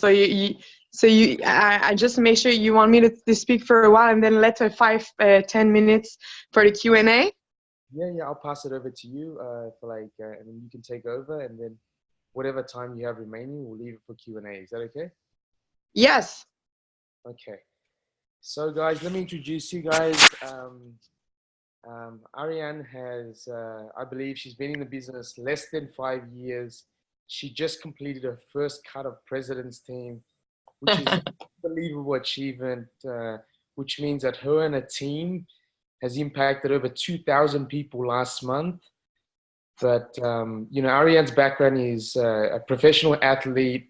So I just make sure you want me to speak for a while, and then let 10 minutes for the Q&A. Yeah, I'll pass it over to you for and then you can take over, and then whatever time you have remaining, we'll leave it for Q&A. Is that okay? Yes. Okay. So guys, let me introduce you guys. Arianne has, I believe she's been in the business less than 5 years. She just completed her first cut of President's Team, which is an unbelievable achievement, which means that her and her team has impacted over 2,000 people last month. But, Arianne's background is a professional athlete.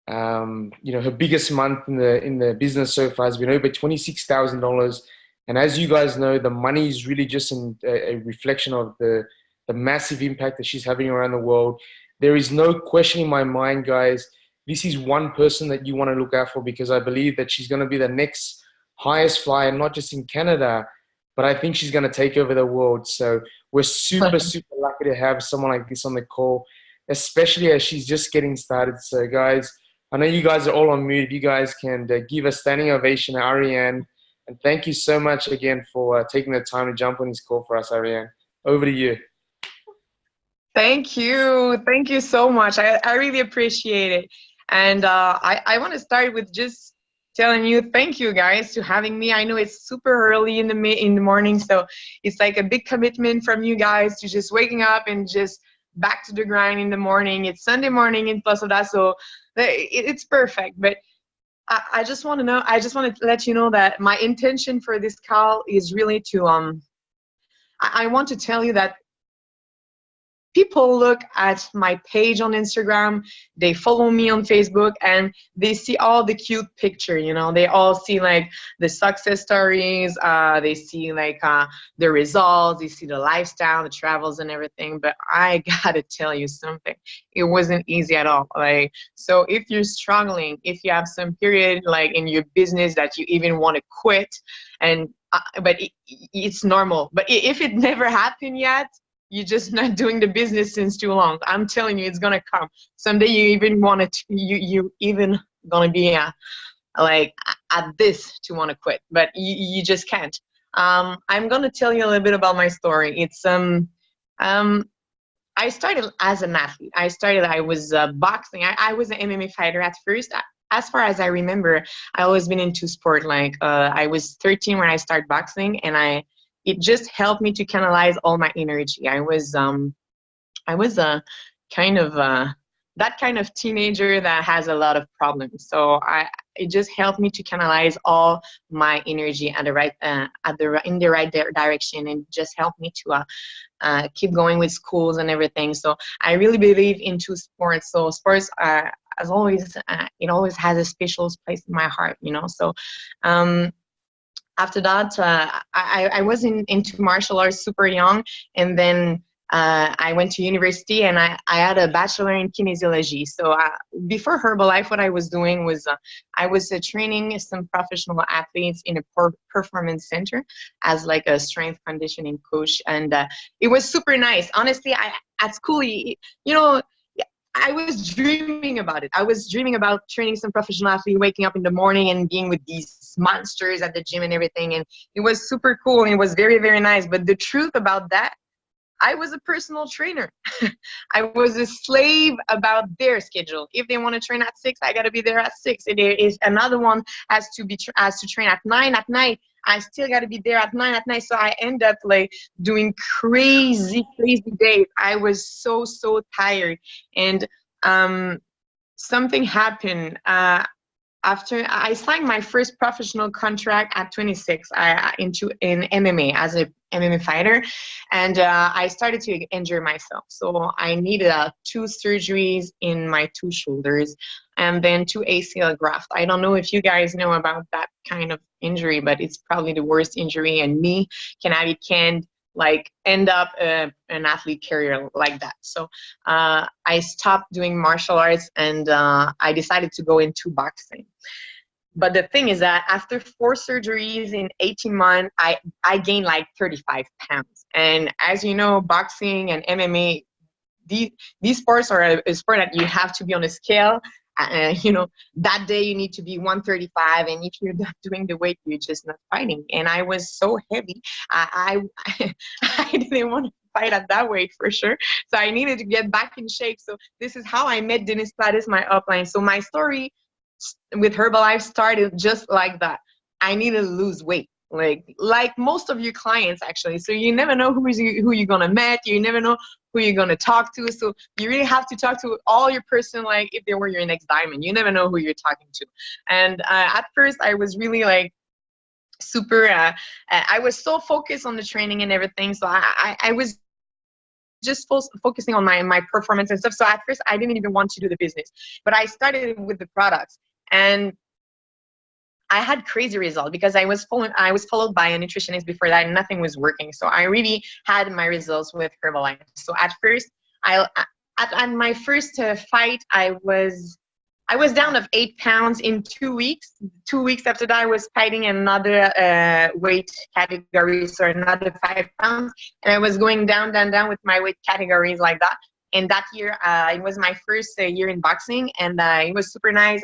Her biggest month in the business so far has been over $26,000. And as you guys know, the money is really just a reflection of the massive impact that she's having around the world. There is no question in my mind, guys, this is one person that you want to look out for, because I believe that she's going to be the next highest flyer, not just in Canada, but I think she's going to take over the world. So we're super, super lucky to have someone like this on the call, especially as she's just getting started. So guys, I know you guys are all on mute. If you guys can give a standing ovation to Arianne. And thank you so much again for taking the time to jump on this call for us, Arianne. Over to you. Thank you. Thank you so much. I really appreciate it. And I want to start with just telling you thank you guys to having me. I know it's super early in the morning, so it's like a big commitment from you guys to just waking up and just back to the grind in the morning. It's Sunday morning and plus of that, so it's perfect. But I just want to let you know that my intention for this call is really to I want to tell you that people look at my page on Instagram, they follow me on Facebook, and they see all the cute picture, they all see like the success stories, they see like the results, they see the lifestyle, the travels and everything. But I gotta tell you something, it wasn't easy at all. Like, so if you're struggling, if you have some period like in your business that you even want to quit, and but it's normal. But if it never happened yet, you're just not doing the business since too long. I'm telling you, it's gonna come someday. You even want to, you even gonna be like at this to want to quit, but you just can't. I'm gonna tell you a little bit about my story. It's I started as an athlete. I was boxing. I was an MMA fighter at first. As far as I remember, I always been into sport. Like I was 13 when I started boxing, and it just helped me to canalize all my energy. I was a kind of that kind of teenager that has a lot of problems. So it just helped me to canalize all my energy at the right in the right direction, and just helped me to keep going with schools and everything. So I really believe into sports. So sports as always, it always has a special place in my heart, So after that, I was into martial arts super young, and then I went to university, and I had a bachelor in kinesiology. So before Herbalife, what I was doing was I was training some professional athletes in a performance center as like a strength conditioning coach, and it was super nice. Honestly, at school, I was dreaming about it. I was dreaming about training some professional athlete, waking up in the morning and being with these monsters at the gym and everything. And it was super cool. And it was very, very nice. But the truth about that, I was a personal trainer. I was a slave about their schedule. If they want to train at 6, I got to be there at 6. If another one has to train at 9 at night, I still got to be there at 9 at night. So I end up like doing crazy days. I was so tired. And something happened. After I signed my first professional contract at 26, in MMA as a MMA fighter, and I started to injure myself. So I needed 2 surgeries in my 2 shoulders, and then 2 ACL grafts. I don't know if you guys know about that kind of injury, but it's probably the worst injury, and me can't like end up an athlete career like that. So I stopped doing martial arts, and I decided to go into boxing. But the thing is that after 4 surgeries in 18 months, I gained like 35 pounds. And as you know, boxing and MMA, these sports are a sport that you have to be on a scale that day you need to be 135, and if you're not doing the weight, you're just not fighting. And I was so heavy. I I didn't want to fight at that weight for sure. So I needed to get back in shape. So this is how I met Denise Plattis, my upline. So my story with Herbalife started just like that. I needed to lose weight, like most of your clients actually. So you never know who you're gonna meet. You never know who you're gonna talk to. So you really have to talk to all your person like if they were your next diamond. You never know who you're talking to. And at first I was really like super. I was so focused on the training and everything. So I was just focusing on my performance and stuff. So at first I didn't even want to do the business, but I started with the products. And I had crazy results because I was followed by a nutritionist before that, and nothing was working. So I really had my results with Herbalife. So at first, at my first fight, I was down of 8 pounds in 2 weeks. 2 weeks after that, I was fighting another weight category, so another 5 pounds, and I was going down with my weight categories like that. And that year, it was my first year in boxing, and it was super nice.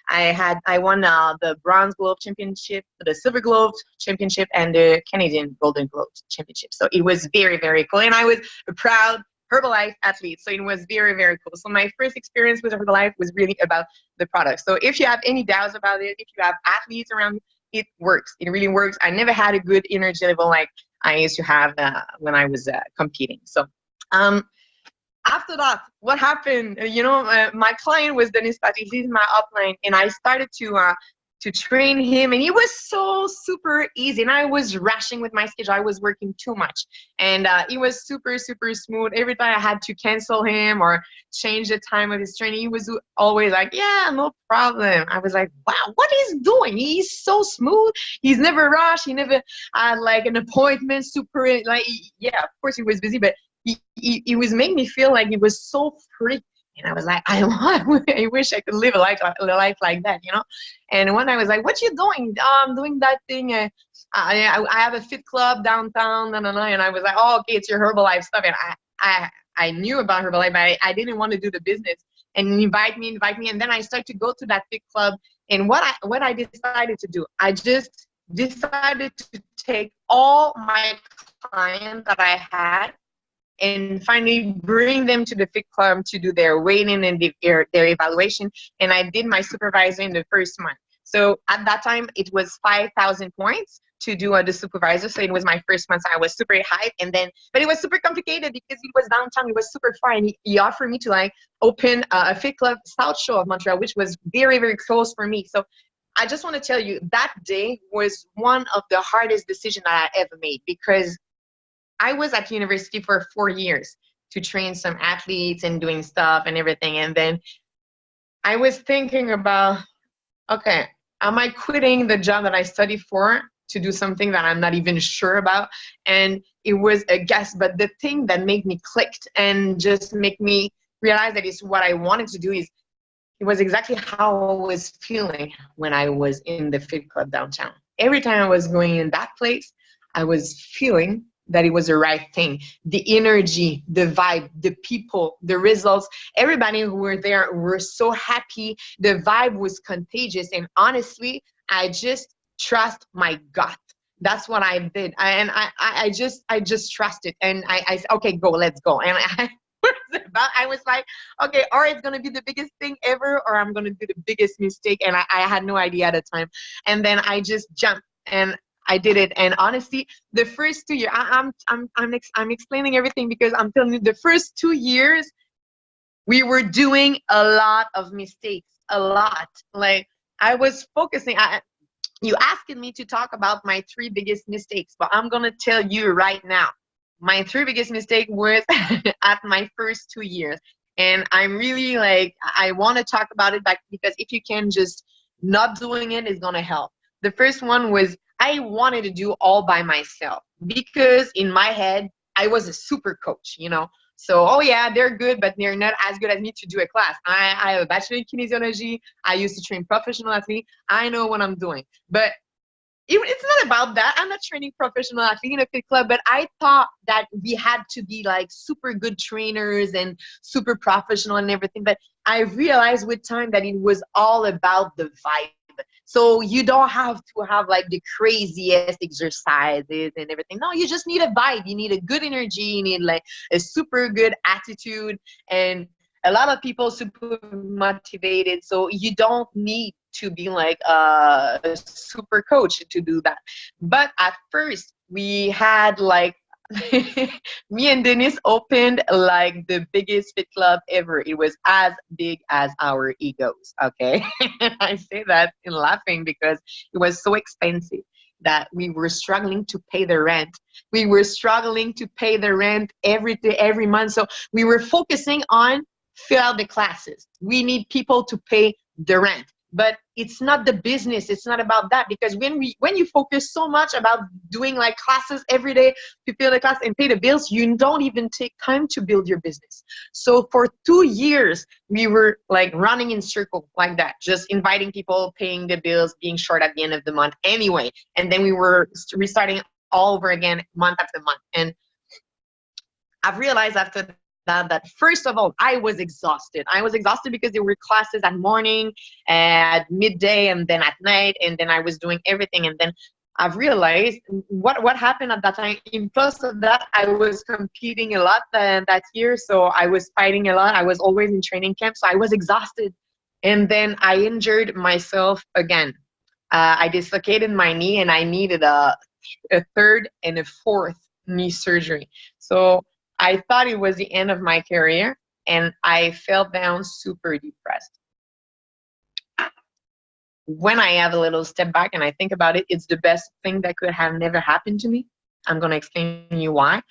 I won the Bronze Globe Championship, the Silver Globe Championship, and the Canadian Golden Globe Championship. So it was very, very cool, and I was a proud Herbalife athlete. So it was very, very cool. So my first experience with Herbalife was really about the product. So if you have any doubts about it, if you have athletes around you, it works. It really works. I never had a good energy level like I used to have when I was competing. So. After that, what happened? My client was Denise Plattis. He's my upline, and I started to train him, and it was so super easy. And I was rushing with my schedule. I was working too much, and it was super super smooth. Every time I had to cancel him or change the time of his training, he was always like, "Yeah, no problem." I was like, "Wow, what he's doing? He's so smooth. He's never rushed. He never had like an appointment. Super like, yeah, of course he was busy, but." He was making me feel like it was so free, and I was like, I wish I could live a life like that, And one day I was like, "What you doing?" I'm doing that thing. I have a fit club downtown, and I was like, "Oh, okay, it's your Herbalife stuff." And I knew about Herbalife, but I didn't want to do the business. And invite me, and then I started to go to that fit club. And what I decided to do, I just decided to take all my clients that I had and finally bring them to the fit club to do their weighing and their evaluation. And I did my supervisor in the first month. So at that time, it was 5,000 points to do the supervisor. So it was my first month. So I was super hyped. But it was super complicated because it was downtown. It was super far. And he offered me to like open a fit club South Shore of Montreal, which was very, very close for me. So I just want to tell you that day was one of the hardest decisions that I ever made, because I was at university for 4 years to train some athletes and doing stuff and everything. And then I was thinking about, okay, am I quitting the job that I studied for to do something that I'm not even sure about? And it was a guess, but the thing that made me clicked and just make me realize that it's what I wanted to do is, it was exactly how I was feeling when I was in the fit club downtown. Every time I was going in that place, I was feeling that it was the right thing. The energy, the vibe, the people, the results, everybody who were there were so happy. The vibe was contagious. And honestly, I just trust my gut. That's what I did. I just trusted. And I said, okay, go, let's go. And I was like, okay, or it's going to be the biggest thing ever, or I'm going to do the biggest mistake. And I had no idea at the time. And then I just jumped and I did it. And honestly, the first 2 years, I'm explaining everything because I'm telling you, the first 2 years, we were doing a lot of mistakes, a lot. Like I was focusing. You asked me to talk about my 3 biggest mistakes, but I'm gonna tell you right now, my 3 biggest mistake was at my first 2 years. And I'm really like, I want to talk about it back because if you can just not doing it is gonna help. The first one was I wanted to do all by myself because in my head, I was a super coach, So, oh yeah, they're good, but they're not as good as me to do a class. I have a bachelor in kinesiology. I used to train professional athletes. I know what I'm doing. But it's not about that. I'm not training professional athlete in a fit club, but I thought that we had to be like super good trainers and super professional and everything. But I realized with time that it was all about the vibe. So you don't have to have like the craziest exercises and everything. No, you just need a vibe. You need a good energy. You need like a super good attitude, and a lot of people super motivated. So you don't need to be like a super coach to do that. But at first, we had like me and Denise opened like the biggest fit club ever. It was as big as our egos. Okay. I say that in laughing because it was so expensive that we were struggling to pay the rent. We were struggling to pay the rent every month. So we were focusing on fill out the classes. We need people to pay the rent. But it's not the business. It's not about that, because when you focus so much about doing like classes every day to fill the class and pay the bills, you don't even take time to build your business. So for 2 years, we were like running in circle like that, just inviting people, paying the bills, being short at the end of the month anyway. And then we were restarting all over again month after month. And I've realized after that first of all, I was exhausted. I was exhausted because there were classes at morning, at midday, and then at night, and then I was doing everything. And then I've realized what happened at that time. In plus of that, I was competing a lot that year, so I was fighting a lot. I was always in training camp, so I was exhausted. And then I injured myself again. I dislocated my knee, and I needed a third and a fourth knee surgery. So I thought it was the end of my career, and I fell down super depressed. When I have a little step back and I think about it, it's the best thing that could have never happened to me. I'm going to explain to you why.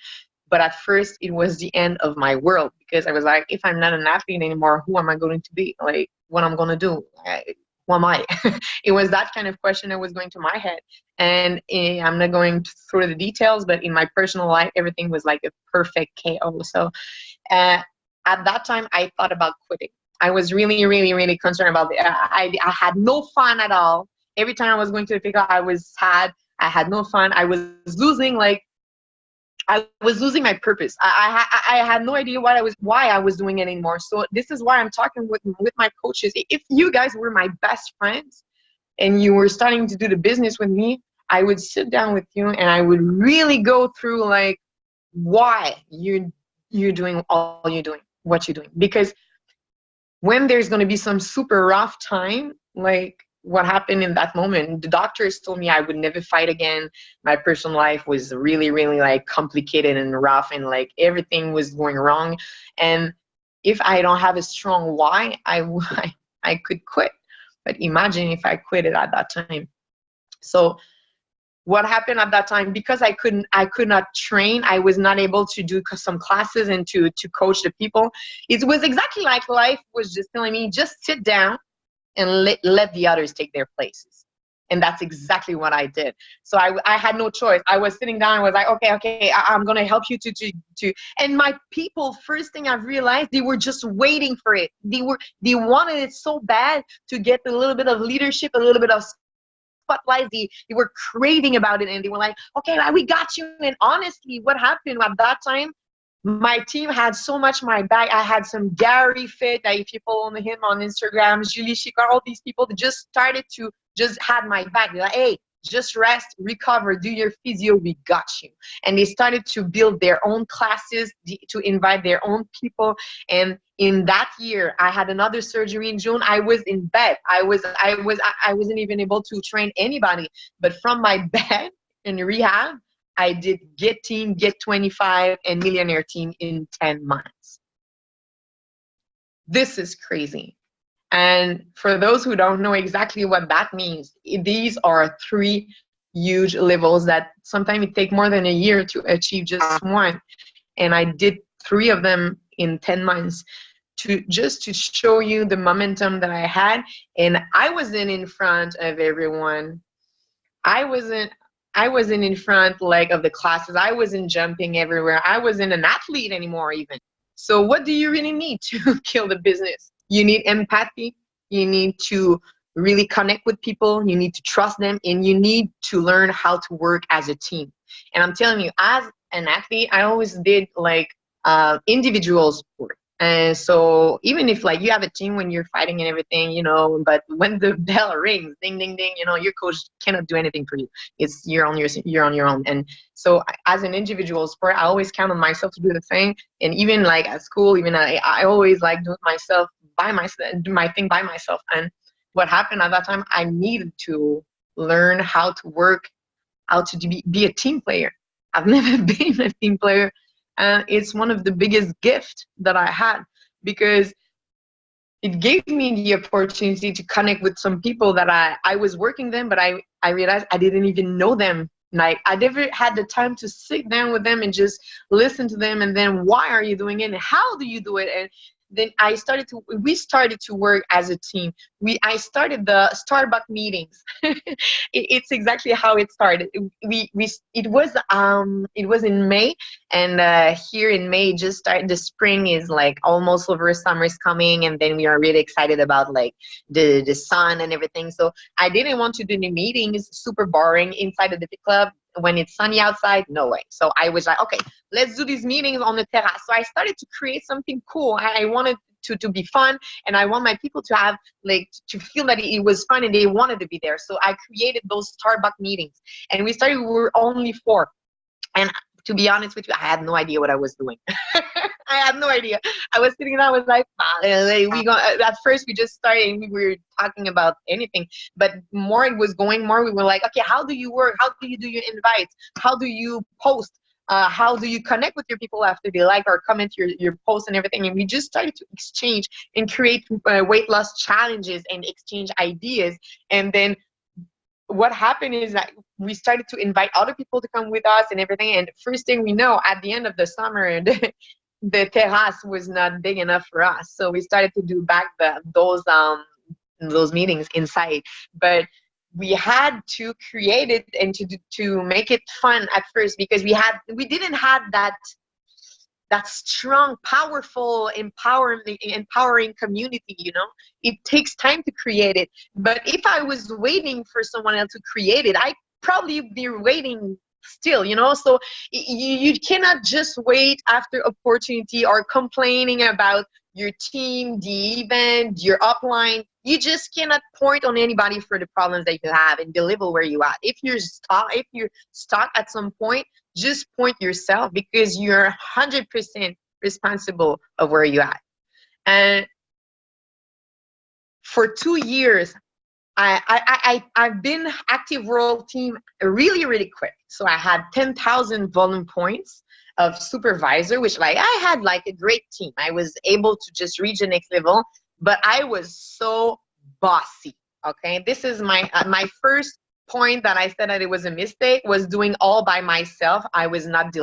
But at first, it was the end of my world, because I was like, if I'm not an athlete anymore, who am I going to be? Like, what I'm going to do? Who am I? It was that kind of question that was going to my head. And I'm not going through the details, but in my personal life, everything was like a perfect chaos. So at that time, I thought about quitting. I was really, really, really concerned about it. I had no fun at all. Every time I was going to the pickup, I was sad. I had no fun. I was losing my purpose. I had no idea why I was doing it anymore. So this is why I'm talking with my coaches. If you guys were my best friends and you were starting to do the business with me, I would sit down with you and I would really go through like why you're doing all you're doing, what you're doing. Because when there's going to be some super rough time, like what happened in that moment, the doctors told me I would never fight again. My personal life was really, really like complicated and rough, and like everything was going wrong. And if I don't have a strong why, I could quit. But imagine if I quit it at that time. So what happened at that time, because I could not train, I was not able to do some classes and to coach the people. It was exactly like life was just telling me, just sit down and let the others take their places. And that's exactly what I did. So I had no choice. I was sitting down and was like, okay, I'm going to help you to. And my people, first thing I've realized, they were just waiting for it. They wanted it so bad to get a little bit of leadership, a little bit of spotlight. They were craving about it, and they were like, okay, we got you. And honestly, what happened at that time, my team had so much my back. I had some Gary Fit, if you follow him on Instagram, Julie Chicard, all these people that just started to just had my back. They're like, hey, just rest, recover, do your physio, we got you. And they started to build their own classes, to invite their own people. And in that year, I had another surgery in June. I was in bed. I wasn't even able to train anybody. But from my bed in rehab, I did Get Team, Get 25, and Millionaire Team in 10 months. This is crazy. And for those who don't know exactly what that means, these are 3 huge levels that sometimes it takes more than a year to achieve just one. And I did 3 of them in 10 months to show you the momentum that I had. And I wasn't in front of everyone. I wasn't in front like of the classes. I wasn't jumping everywhere. I wasn't an athlete anymore even. So what do you really need to kill the business? You need empathy. You need to really connect with people, you need to trust them, and you need to learn how to work as a team. And I'm telling you, as an athlete, I always did like individual sport. And so even if like you have a team when you're fighting and everything, you know, but when the bell rings, ding, ding, ding, you know, your coach cannot do anything for you. It's you're on your own. And so as an individual sport, I always count on myself to do the thing. And even like at school, even I always like do it myself by myself, do my thing by myself. And what happened at that time, I needed to learn how to work, how to be a team player. I've never been a team player. And it's one of the biggest gifts that I had, because it gave me the opportunity to connect with some people that I was working them, but I realized I didn't even know them. Like I never had the time to sit down with them and just listen to them. And then why are you doing it? And how do you do it? And then we started to work as a team. I started the Starbucks meetings. It's exactly how it started. It was in May, and here in May just started. The spring is like almost over, summer is coming, and then we are really excited about like the sun and everything. So I didn't want to do the meetings super boring inside of the club when it's sunny outside. No way. So I was like, okay, let's do these meetings on the terrace. So I started to create something cool. I wanted to be fun, and I want my people to have like to feel that it was fun and they wanted to be there. So I created those Starbucks meetings, and we were only 4. And to be honest with you, I had no idea what I was doing. I had no idea. I was sitting there, I was like, at first we just started and we were talking about anything, but more it was going, more we were like, okay, how do you work? How do you do your invites? How do you post? How do you connect with your people after they like or comment your posts and everything? And we just started to exchange and create weight loss challenges and exchange ideas. And then what happened is that we started to invite other people to come with us and everything. And first thing we know, at the end of the summer, the terrace was not big enough for us. So we started to do back those meetings inside. But we had to create it and to make it fun at first, because we didn't have that strong, powerful, empowering community, you know. It takes time to create it. But if I was waiting for someone else to create it, I'd probably be waiting still, you know. So you cannot just wait after opportunity or complaining about your team, the event, your upline. You just cannot point on anybody for the problems that you have and the level where you at. If you're stuck at some point, just point yourself, because you're 100% responsible of where you're at. And for 2 years, I've been active world team really, really quick. So I had 10,000 volume points of supervisor, which like I had like a great team. I was able to just reach the next level, but I was so bossy. Okay, this is my first point that I said that it was a mistake, was doing all by myself. I was not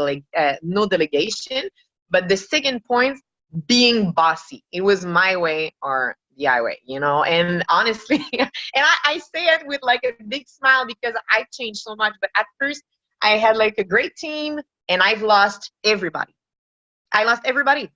no delegation. But the second point, being bossy. It was my way or the highway, you know. And honestly, and I say it with like a big smile, because I changed so much. But at first, I had like a great team, and I've lost everybody. I lost everybody.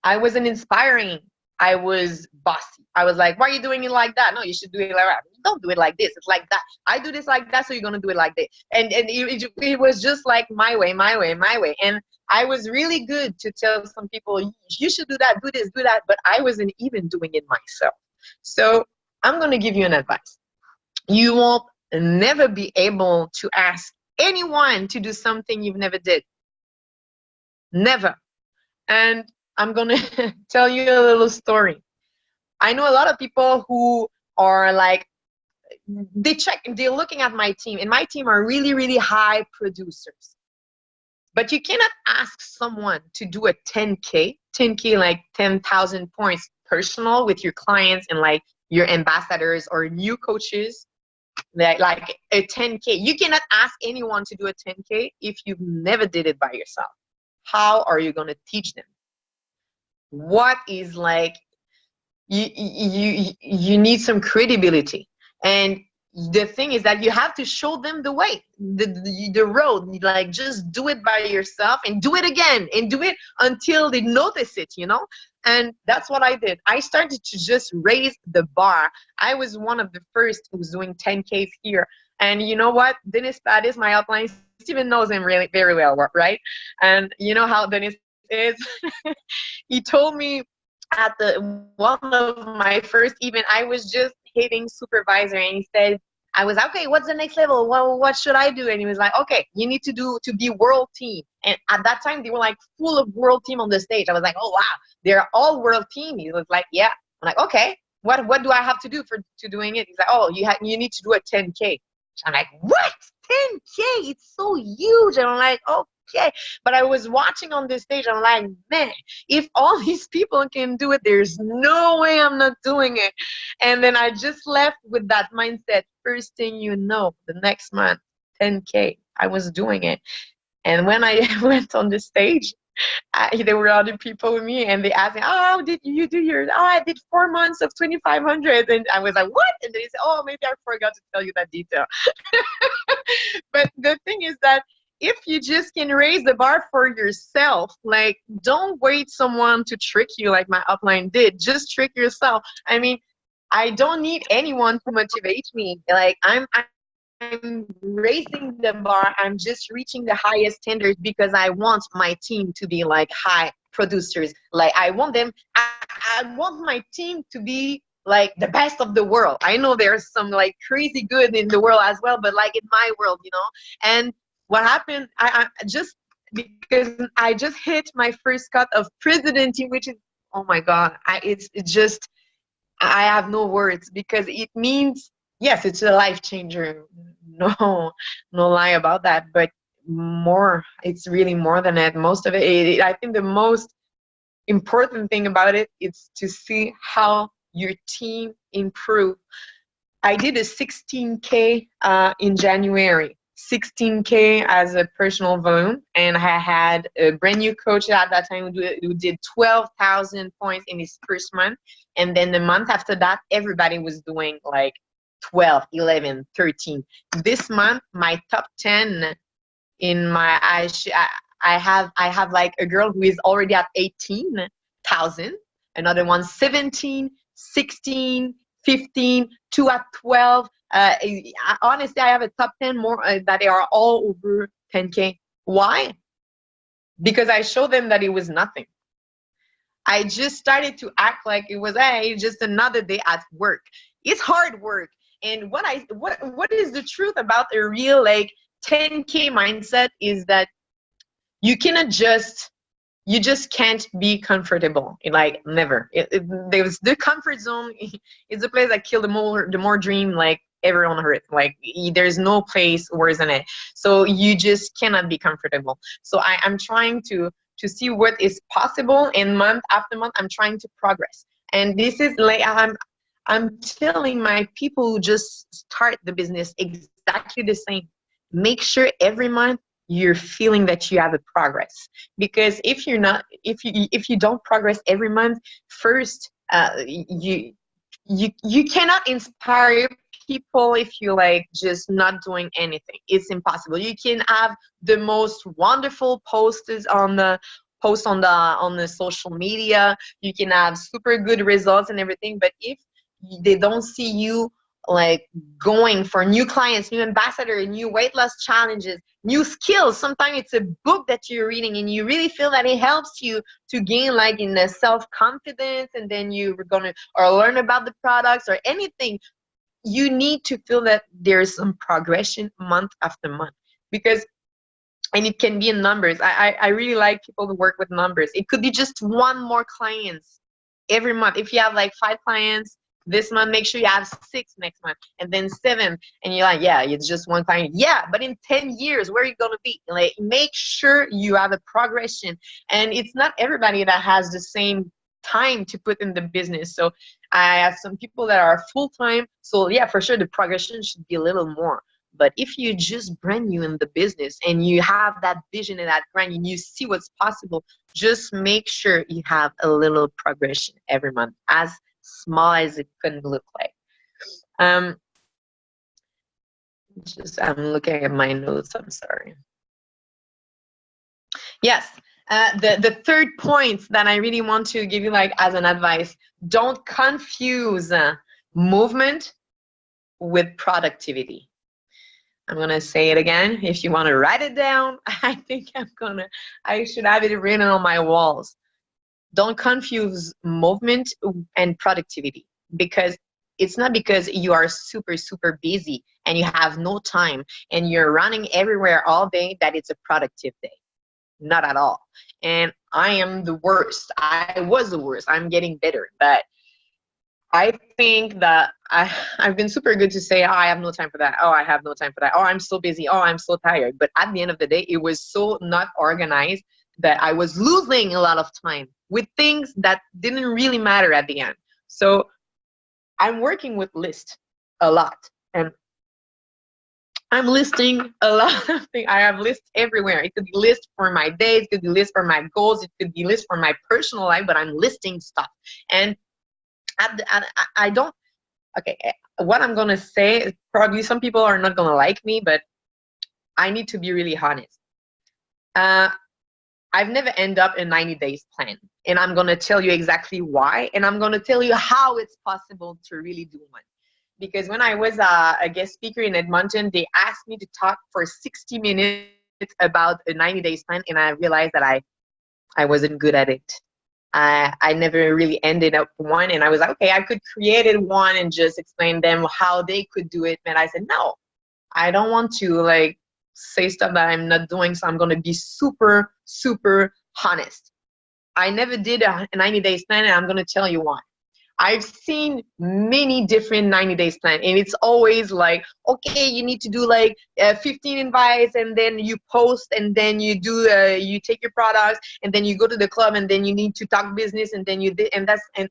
I wasn't inspiring. I was bossy. I was like, why are you doing it like that? No, you should do it like that. Don't do it like this. It's like that. I do this like that, so you're going to do it like this. And it was just like my way, my way, my way. And I was really good to tell some people, you should do that, do this, do that. But I wasn't even doing it myself. So I'm going to give you an advice. You won't never be able to ask anyone to do something you've never did. Never. And I'm going to tell you a little story. I know a lot of people who are like, they're looking at my team, and my team are really, really high producers. But you cannot ask someone to do a 10K, like 10,000 points personal with your clients and like your ambassadors or new coaches, like a 10K. You cannot ask anyone to do a 10K if you've never did it by yourself. How are you going to teach them? What is like, you need some credibility. And the thing is that you have to show them the way, the road. Like, just do it by yourself and do it again and do it until they notice it, you know. And that's what I did. I started to just raise the bar. I was one of the first who was doing 10Ks here. And you know what? Dennis Pattis, my upline, Steven knows him really very well, right? And you know how Dennis is. He told me at the one of my first event, I was just hitting supervisor, and he said, I was okay, what's the next level? What should I do? And he was like, okay, you need to be world team. And at that time, they were like full of world team on the stage. I was like, oh wow, they're all world team. He was like, yeah. I'm like, okay, what do I have to do to doing it? He's like, oh, you need to do a 10K. I'm like, what? 10K? It's so huge. And I'm like, okay. But I was watching on this stage. I'm like, man, if all these people can do it, there's no way I'm not doing it. And then I just left with that mindset. First thing you know, the next month, 10K, I was doing it. And when I went on the stage, there were other people with me, and they asked me, oh, how did you do yours? Oh, I did 4 months of 2,500. And I was like, what? And they said, oh, maybe I forgot to tell you that detail. But the thing is that if you just can raise the bar for yourself, like, don't wait someone to trick you like my upline did. Just trick yourself. I mean, I don't need anyone to motivate me. Like, I'm raising the bar. I'm just reaching the highest standards because I want my team to be like high producers. Like, I want them, I want my team to be like the best of the world. I know there's some like crazy good in the world as well, but like in my world, you know. And what happened, I just, because I just hit my first cut of president team, which is, oh my God, it's just, I have no words, because it means, yes, it's a life changer. No, no lie about that. But more, it's really more than that. Most of it, I think the most important thing about it is to see how your team improve. I did a 16K in January. 16K as a personal volume, and I had a brand new coach at that time who did 12,000 points in his first month, and then the month after that, everybody was doing like 12, 11, 13. This month, my top 10 in my I have like a girl who is already at 18,000, another one 17, 16, 15, two at 12. Honestly, I have a top 10 more that are all over 10K. Why? Because I showed them that it was nothing. I just started to act like it was, hey, just another day at work. It's hard work. And what is the truth about a real like 10K mindset is that you cannot just, you just can't be comfortable. Like, never. There's the comfort zone is the place that kill the more dream like ever on earth. Like, there's no place worse than it. So you just cannot be comfortable. So I'm trying to see what is possible, and month after month I'm trying to progress. And this is like, I'm telling my people who just start the business exactly the same. Make sure every month you're feeling that you have a progress, because if you're not, if you don't progress every month, first you cannot inspire people if you like just not doing anything. It's impossible. You can have the most wonderful posts on the social media, you can have super good results and everything, but if they don't see you like going for new clients, new ambassador, new weight loss challenges, new skills. Sometimes it's a book that you're reading and you really feel that it helps you to gain like in the self-confidence, and then you're gonna or learn about the products or anything. You need to feel that there's some progression month after month, because, and it can be in numbers. I really like people who work with numbers. It could be just one more clients every month. If you have like 5 clients this month, make sure you have 6 next month, and then 7, and you're like, yeah, it's just one client. Yeah, but in 10 years, where are you going to be? Like, make sure you have a progression. And it's not everybody that has the same time to put in the business. So I have some people that are full-time. So yeah, for sure, the progression should be a little more. But if you just brand new in the business and you have that vision and that grind and you see what's possible, just make sure you have a little progression every month, as small as it can look like. I'm looking at my notes, I'm sorry. Yes, The third point that I really want to give you like as an advice, don't confuse movement with productivity. I'm gonna say it again. If you want to write it down, I should have it written on my walls. Don't confuse movement and productivity, because it's not because you are super busy and you have no time and you're running everywhere all day that it's a productive day. Not at all. And I am the worst. I was the worst. I'm getting better, but I think that I've been super good to say, oh, I have no time for that. Oh, I have no time for that. Oh, I'm so busy. Oh, I'm so tired. But at the end of the day, it was so not organized that I was losing a lot of time with things that didn't really matter at the end. So I'm working with lists a lot. And I'm listing a lot of things. I have lists everywhere. It could be lists for my days, it could be lists for my goals, it could be lists for my personal life, but I'm listing stuff. And I don't, okay, what I'm going to say is probably some people are not going to like me, but I need to be really honest. I've never ended up a 90 days plan, and I'm going to tell you exactly why, and I'm going to tell you how it's possible to really do one. Because when I was a guest speaker in Edmonton, they asked me to talk for 60 minutes about a 90 days plan, and I realized that I wasn't good at it. I never really ended up one, and I was like, okay, I could create one and just explain them how they could do it. And I said, no, I don't want to like say stuff that I'm not doing, so I'm going to be super honest. I never did a 90 days plan, and I'm going to tell you why. I've seen many different 90 days plan, and it's always like, okay, you need to do like 15 invites, and then you post, and then you do you take your products, and then you go to the club, and then you need to talk business, and then and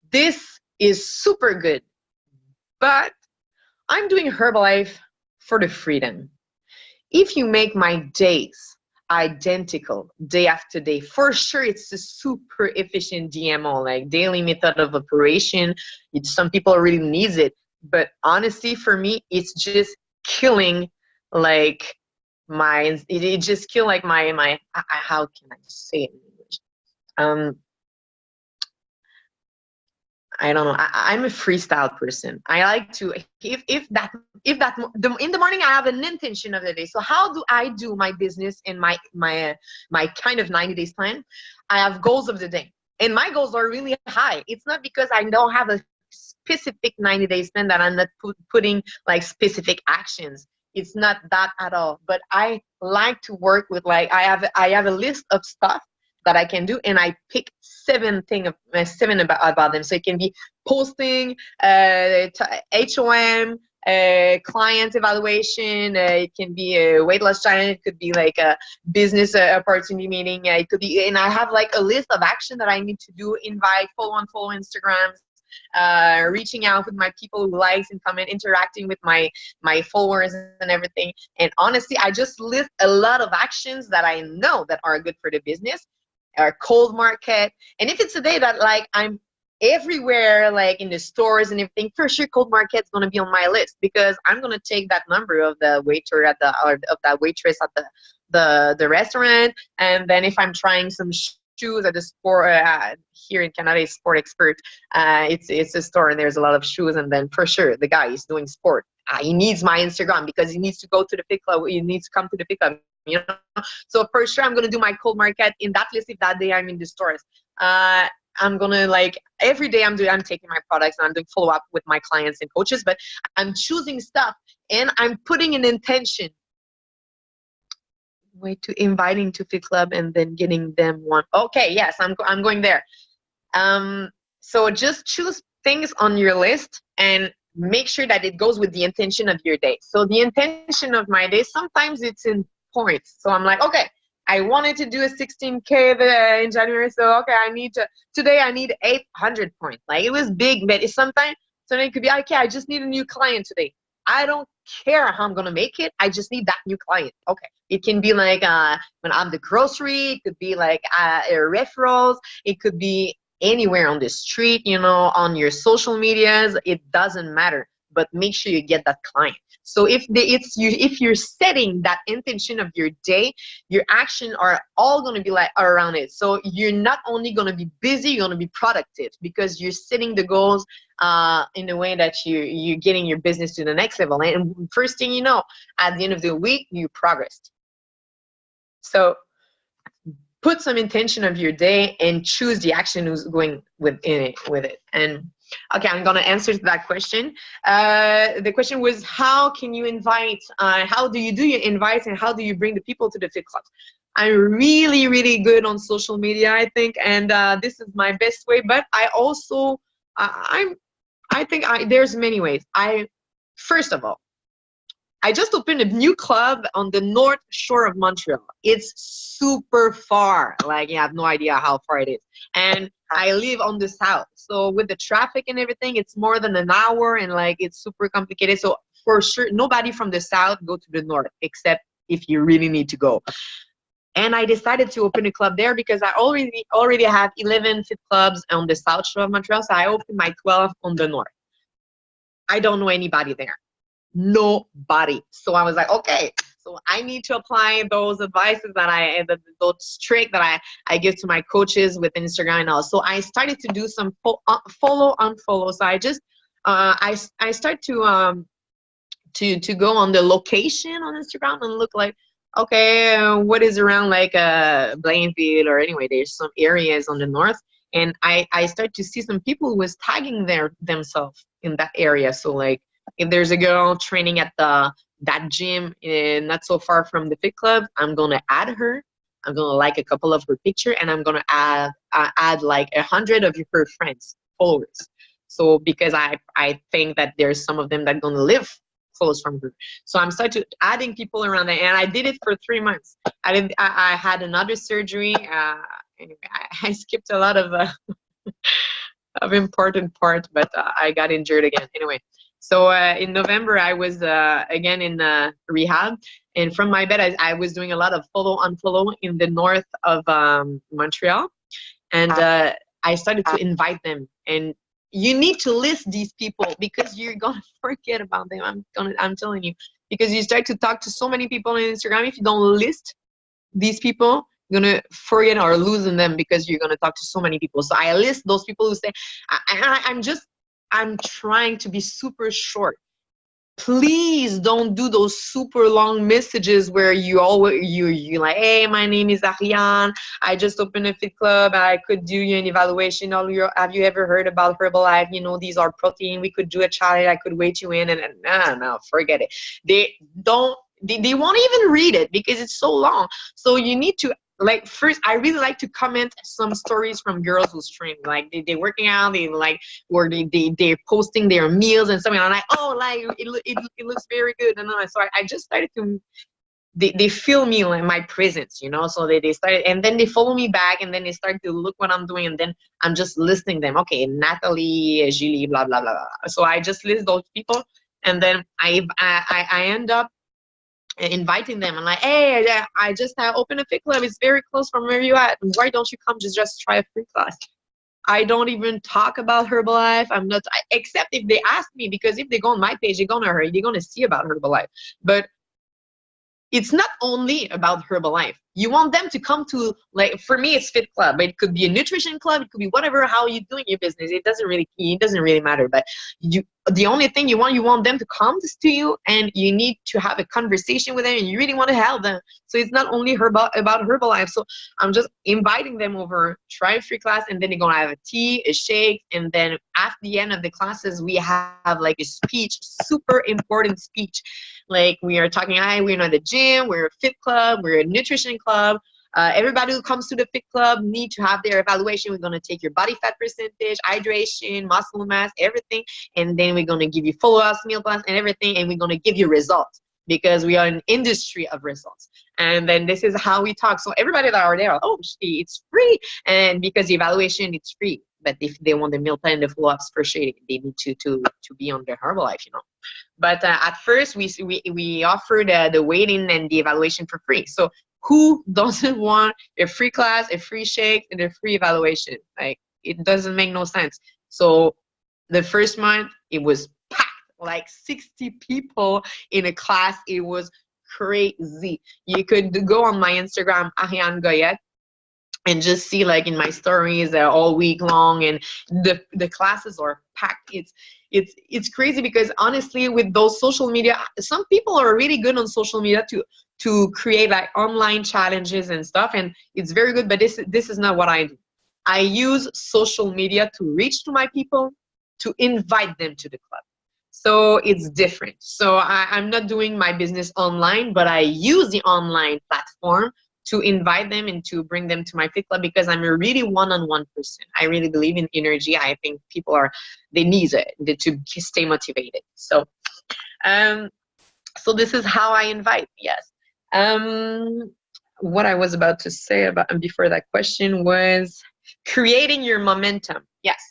this is super good. But I'm doing Herbalife for the freedom. If you make my days identical day after day, for sure it's a super efficient DMO, like daily method of operation. Some people really needs it, but honestly for me it's just killing like it just kill like my how can I say it in English? I don't know. I'm a freestyle person. I like to, if that in the morning I have an intention of the day. So how do I do my business in my kind of 90 days plan? I have goals of the day, and my goals are really high. It's not because I don't have a specific 90 days plan that I'm not putting like specific actions. It's not that at all. But I like to work with like I have a list of stuff that I can do, and I pick seven about them. So it can be posting, HOM, client evaluation. It can be a weight loss challenge. It could be like a business opportunity meeting. It could be, and I have like a list of action that I need to do: invite, follow Instagrams, reaching out with my people who likes and comment, interacting with my followers and everything. And honestly, I just list a lot of actions that I know that are good for the business. Or cold market. And if it's a day that like I'm everywhere, like in the stores and everything, for sure cold market's going to be on my list, because I'm going to take that number of the waiter at the, or of that waitress at the restaurant. And then if I'm trying some shoes at the sport, here in Canada is Sport Expert. It's a store and there's a lot of shoes, and then for sure the guy is doing sport. He needs my Instagram because he needs to go to the Fit Club. He needs to come to the Fit Club. You know, so for sure I'm gonna do my cold market in that list. If that day I'm in the stores, I'm gonna like every day I'm taking my products and I'm doing follow up with my clients and coaches. But I'm choosing stuff and I'm putting an intention. Wait, to inviting to Fit Club and then getting them one. Okay, yes, I'm going there. So just choose things on your list and make sure that it goes with the intention of your day. So the intention of my day, sometimes it's in points. So I'm like, okay, I wanted to do a 16K in January. So, okay, today I need 800 points. Like it was big, but sometimes it could be, okay, I just need a new client today. I don't care how I'm going to make it. I just need that new client. Okay. It can be like when I'm the grocery. It could be like referrals. It could be anywhere on the street, on your social medias. It doesn't matter. but make sure you get that client. So if you're setting that intention of your day, your actions are all going to be like around it. So you're not only going to be busy, you're going to be productive because you're setting the goals in a way that you're getting your business to the next level. And first thing you know, at the end of the week, you progressed. So put some intention of your day and choose the action who's going with it. And okay, I'm gonna answer to that question. The question was, how can you invite? How do you do your invites, and how do you bring the people to the fit clubs? I'm really, really good on social media, I think, and this is my best way. But I also, I think there's many ways. First of all, I just opened a new club on the north shore of Montreal. It's super far. Like, you have no idea how far it is. And I live on the south. So with the traffic and everything, it's more than an hour, and like it's super complicated. So for sure, nobody from the south go to the north except if you really need to go. And I decided to open a club there because I already have 11 fit clubs on the south shore of Montreal. So I opened my 12th on the north. I don't know anybody there. Nobody. So I was like, okay, so I need to apply those advices that those tricks that I give to my coaches with Instagram and all. So I started to do some follow unfollow. So I just I start to go on the location on Instagram and look like, okay, what is around like Blainville, or anyway, there's some areas on the north, and I start to see some people who was tagging themselves in that area. So like, if there's a girl training at that gym not so far from the fit club, I'm gonna add her. I'm gonna like a couple of her picture, and I'm gonna add like 100 of her friends, followers. So because I think that there's some of them that gonna live close from her. So I'm starting to adding people around there, and I did it for 3 months. I had another surgery. Anyway, I skipped a lot of important part, but I got injured again. Anyway. So in November, I was again in rehab, and from my bed, I was doing a lot of follow unfollow in the north of Montreal, and I started to invite them. And you need to list these people because you're gonna forget about them. I'm telling you, because you start to talk to so many people on Instagram. If you don't list these people, you're gonna forget or losing them because you're gonna talk to so many people. So I list those people who say, I'm trying to be super short. Please don't do those super long messages where you like, hey, my name is Arianne. I just opened a fit club. I could do you an evaluation. Have you ever heard about Herbalife? You know, these are protein. We could do a challenge. I could weight you in. And no, forget it. They won't even read it because it's so long. So you need to, like, first, I really like to comment some stories from girls who's training. Like, they're working out, or they're posting their meals and something. I'm like, oh, like, it looks very good. And so I just started to, they feel me, like, my presence, you know? So they started, and then they follow me back, and then they start to look what I'm doing, and then I'm just listing them. Okay, Natalie, Julie, blah, blah, blah, blah. So I just list those people, and then I end up inviting them and like, hey, I just opened a fit club. It's very close from where you at. Why don't you come just try a free class? I don't even talk about Herbalife. I'm not, except if they ask me, because if they go on my page, they're gonna see about Herbalife. But it's not only about Herbalife. You want them to come to, like, for me, it's fit club, but it could be a nutrition club. It could be whatever, how you're doing your business. It doesn't really matter. But the only thing you want them to come to you, and you need to have a conversation with them, and you really want to help them. So it's not only about Herbalife. So I'm just inviting them over, try a free class, and then they're going to have a tea, a shake. And then at the end of the classes, we have like a speech, super important speech. Like, we are talking, we're not a gym, we're a fit club, we're a nutrition club. Everybody who comes to the fit club need to have their evaluation. We're going to take your body fat percentage, hydration, muscle mass, everything. And then we're going to give you follow-ups, meal plans, and everything. And we're going to give you results, because we are an industry of results. And then this is how we talk. So everybody that are there, oh, it's free. And because the evaluation, it's free. But if they want the meal plan, the follow-ups, for sure, they need to be on the Herbalife, you know. But at first, we offered the waiting and the evaluation for free. So who doesn't want a free class, a free shake, and a free evaluation? Like, it doesn't make no sense. So the first month, it was packed. like 60 people in a class. It was crazy. You could go on my Instagram, Arianne, and just see like in my stories all week long, and the classes are packed. It's crazy because honestly, with those social media, some people are really good on social media to create like online challenges and stuff, and it's very good, but this is not what I do. I use social media to reach to my people, to invite them to the club. So it's different. So I'm not doing my business online, but I use the online platform to invite them and to bring them to my fit club, because I'm a really one-on-one person. I really believe in energy. I think people they need it to stay motivated. Um, so this is how I invite. Yes. What I was about to say about before that question was creating your momentum. Yes.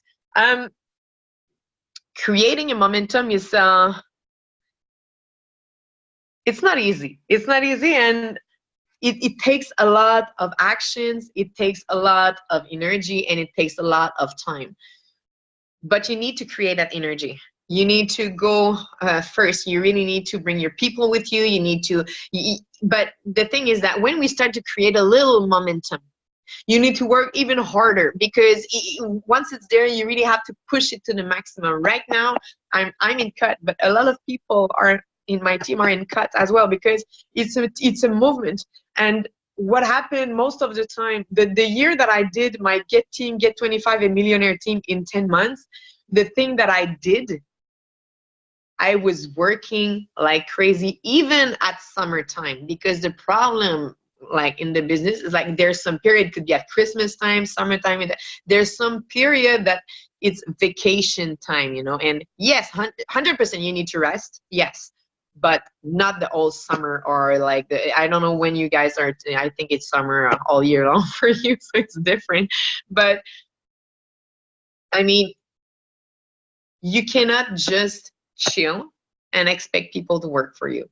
Creating a momentum is it's not easy. It's not easy, and it takes a lot of actions, it takes a lot of energy, and it takes a lot of time. But you need to create that energy. You need to go first. You really need to bring your people with you. You need to, but the thing is that when we start to create a little momentum, you need to work even harder, because once it's there, you really have to push it to the maximum. Right now, I'm in cut, but a lot of people are in my team are in cut as well, because it's a movement. And what happened most of the time, the year that I did my Get 25 a millionaire team in 10 months, the thing that I did, I was working like crazy, even at summertime, because the problem like in the business is like there's some period, could be at Christmas time, summertime, there's some period that it's vacation time, you know. And yes, 100% you need to rest, yes, but not the whole summer, or like I don't know when you guys are, I think it's summer all year long for you, so it's different. But I mean, you cannot just chill and expect people to work for you.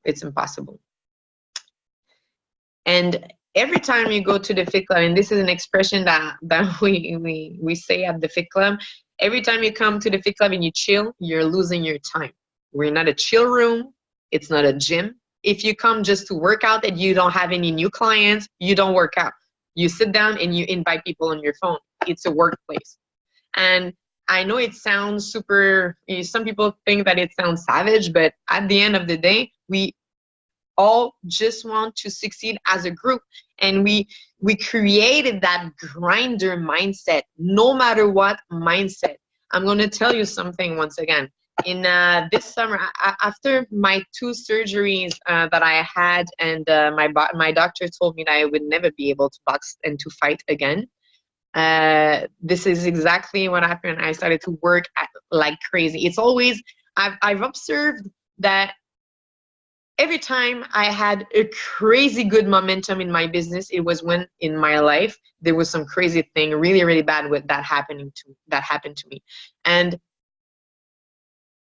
It's impossible. And every time you go to the Fit Club, and this is an expression that we say at the Fit Club, every time you come to the Fit Club and you chill, you're losing your time. We're not a chill room. It's not a gym. If you come just to work out and you don't have any new clients, you don't work out. You sit down and you invite people on your phone. It's a workplace. And I know it sounds super, some people think that it sounds savage, but at the end of the day, we all just want to succeed as a group. And we created that grinder mindset, no matter what mindset. I'm going to tell you something once again. In this summer, after my 2 surgeries that I had, and my doctor told me that I would never be able to box and to fight again. This is exactly what happened. I started to work like crazy. It's always, I've observed that every time I had a crazy good momentum in my business, it was when in my life there was some crazy thing really, really bad with that happened to me. And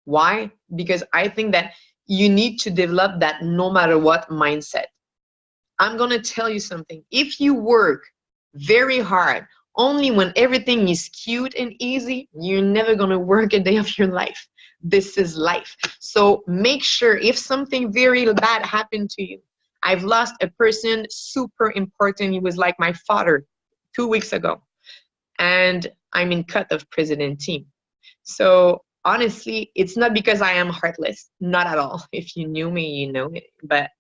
why? Because I think that you need to develop that no matter what mindset. I'm going to tell you something. If you work very hard only when everything is cute and easy, you're never going to work a day of your life. This is life. So make sure, if something very bad happened to you, I've lost a person super important. He was like my father 2 weeks ago. And I'm in cut of president team. So honestly, it's not because I am heartless. Not at all. If you knew me, you know it. But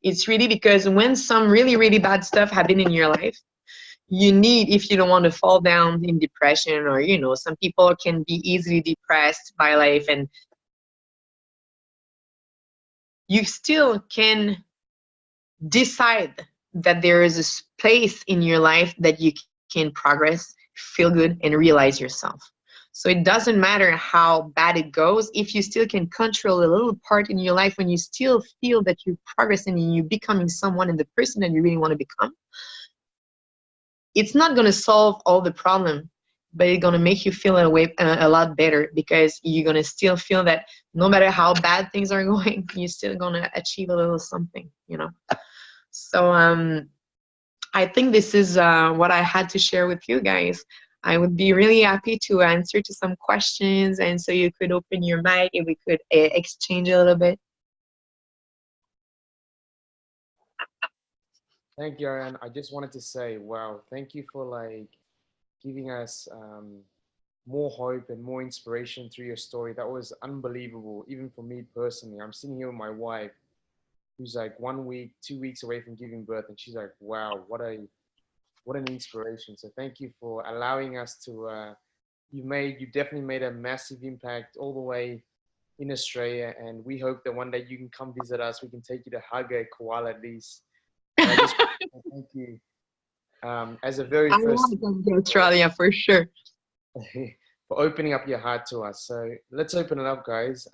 it's really because when some really, really bad stuff happen in your life, you need, if you don't want to fall down in depression, or, you know, some people can be easily depressed by life, and you still can decide that there is a space in your life that you can progress, feel good, and realize yourself. So it doesn't matter how bad it goes, if you still can control a little part in your life, when you still feel that you're progressing and you're becoming someone and the person that you really want to become, it's not going to solve all the problem, but it's going to make you feel a lot better, because you're going to still feel that no matter how bad things are going, you're still going to achieve a little something, you know. So I think this is what I had to share with you guys. I would be really happy to answer to some questions, and so you could open your mic and we could exchange a little bit. Thank you, Arianne. I just wanted to say, wow, thank you for like giving us more hope and more inspiration through your story. That was unbelievable, even for me personally. I'm sitting here with my wife, who's like 1 week, 2 weeks away from giving birth, and she's like, "Wow, what an inspiration!" So thank you for allowing us to. You definitely made a massive impact all the way in Australia, and we hope that one day you can come visit us. We can take you to hug a koala at least. But I just want to thank you as a very I first want to come to Australia for sure. for opening up your heart to us. So let's open it up, guys.